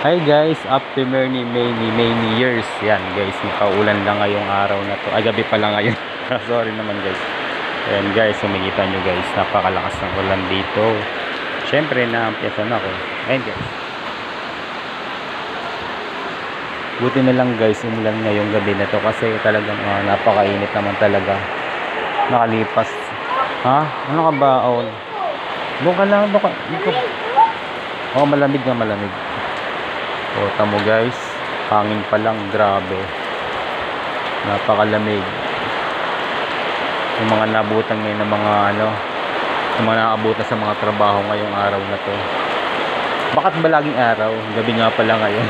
Hi guys, after many years. Yan guys, nakaulan lang ngayong araw na to. Ay, gabi pa lang ngayon. Sorry naman guys. Ayan guys, kumikita nyo guys, napakalakas ng ulan dito. Syempre, naampiyasan ako. Ayan guys. Buti na lang guys, umulan ngayong gabi na to kasi talagang napakainit naman talaga. Nakalipas. Ha? Ano ka ba? Oh, doon ka lang. Oh, malamig na malamig. O, tamo guys, hangin pa lang, grabe, napakalamig. Yung mga nabutan ngayon ng mga yung mga naabutan sa mga trabaho ngayong araw na to. Bakit ba laging araw? Gabi nga pala ngayon.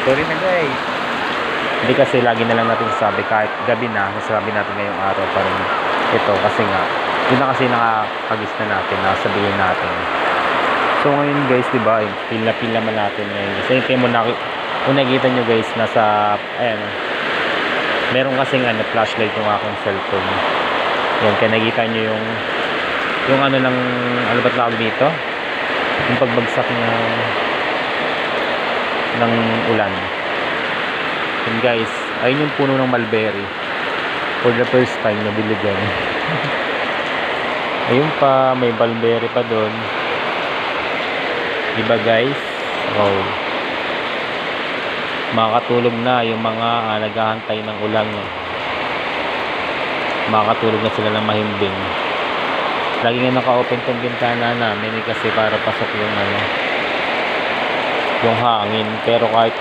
Sorry na guys. Hindi kasi lagi na lang natin sasabi, kahit gabi na, nasasabi natin ngayong araw pa rin ito kasi nga, yun na kasi nakakagis na natin, nasabihin natin. So ngayon guys, diba, pila naman natin ngayon. Kasi ito mo kung nakikita nyo guys, nasa, ayan, meron kasing flashlight yung aking cellphone. Yan, kaya nakikita nyo yung ano ba tawag dito? Yung pagbagsak ng ulan. Yan guys, ayun yung puno ng mulberry. For the first time, nabili dyan. Ayun pa, may mulberry pa doon. Diba guys? Oh. Makakatulog na yung mga naghahantay ng ulan. Makakatulog na sila ng mahimbing. Lagi nga naka-open tong bintana namin kasi para pasok yung hangin. Pero kahit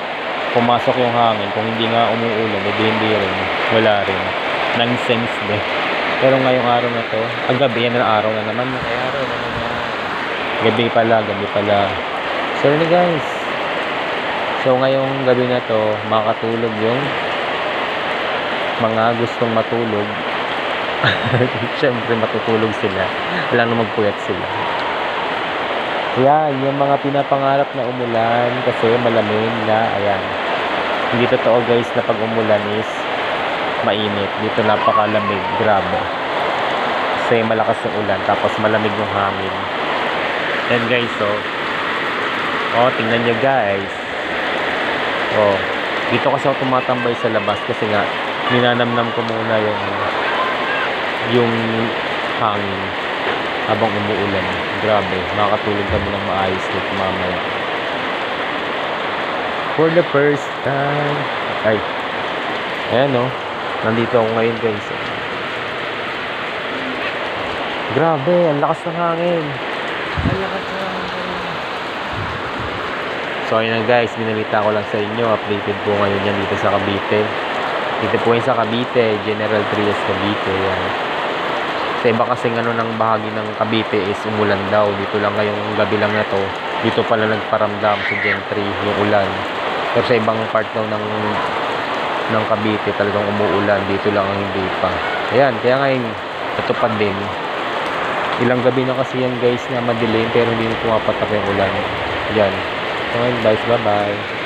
pumasok yung hangin, kung hindi nga umuulan, hindi rin. Wala rin. Nonsense din. Pero ngayong araw na to, gabi yan na araw na naman. Araw na naman. Gabi pala. Sorry guys. So ngayong gabi na to, makakatulog yung mga gustong matulog. Siyempre matutulog sila. Walang na magpuyat sila. Yan, yung mga pinapangarap na umulan kasi malamig na, ayan. Hindi totoo guys na pag umulan is mainit. Dito napakalamig, grabe. Kasi malakas yung ulan, tapos malamig yung hangin. Yan guys, oh, tingnan nyo guys. Oh, dito kasi ako tumatambay sa labas kasi nga ninanamnam ko muna yung hangin habang umuulan. Grabe, makakatulog kami ng maayos dito mamaya. For the first time. Ay, ayan nandito ako ngayon guys. Grabe, ang lakas ng hangin. So ayun na guys, binalita ko lang sa inyo, updated po ngayon yan dito sa Cavite. Dito po yan sa Cavite, General Trias Cavite yan. Sa iba kasing ng bahagi ng Cavite is umulan daw. Dito lang ngayong gabi lang na to, dito pala nagparamdam sa Gentry yung ulan. Pero sa ibang part daw ng Cavite talagang umuulan, dito lang ang hindi pa. Ayan, kaya ngayon natupad din. Ilang gabi na kasi yan guys na madilim pero hindi pumapatak yung ulan. Yan. So, guys, bye-bye.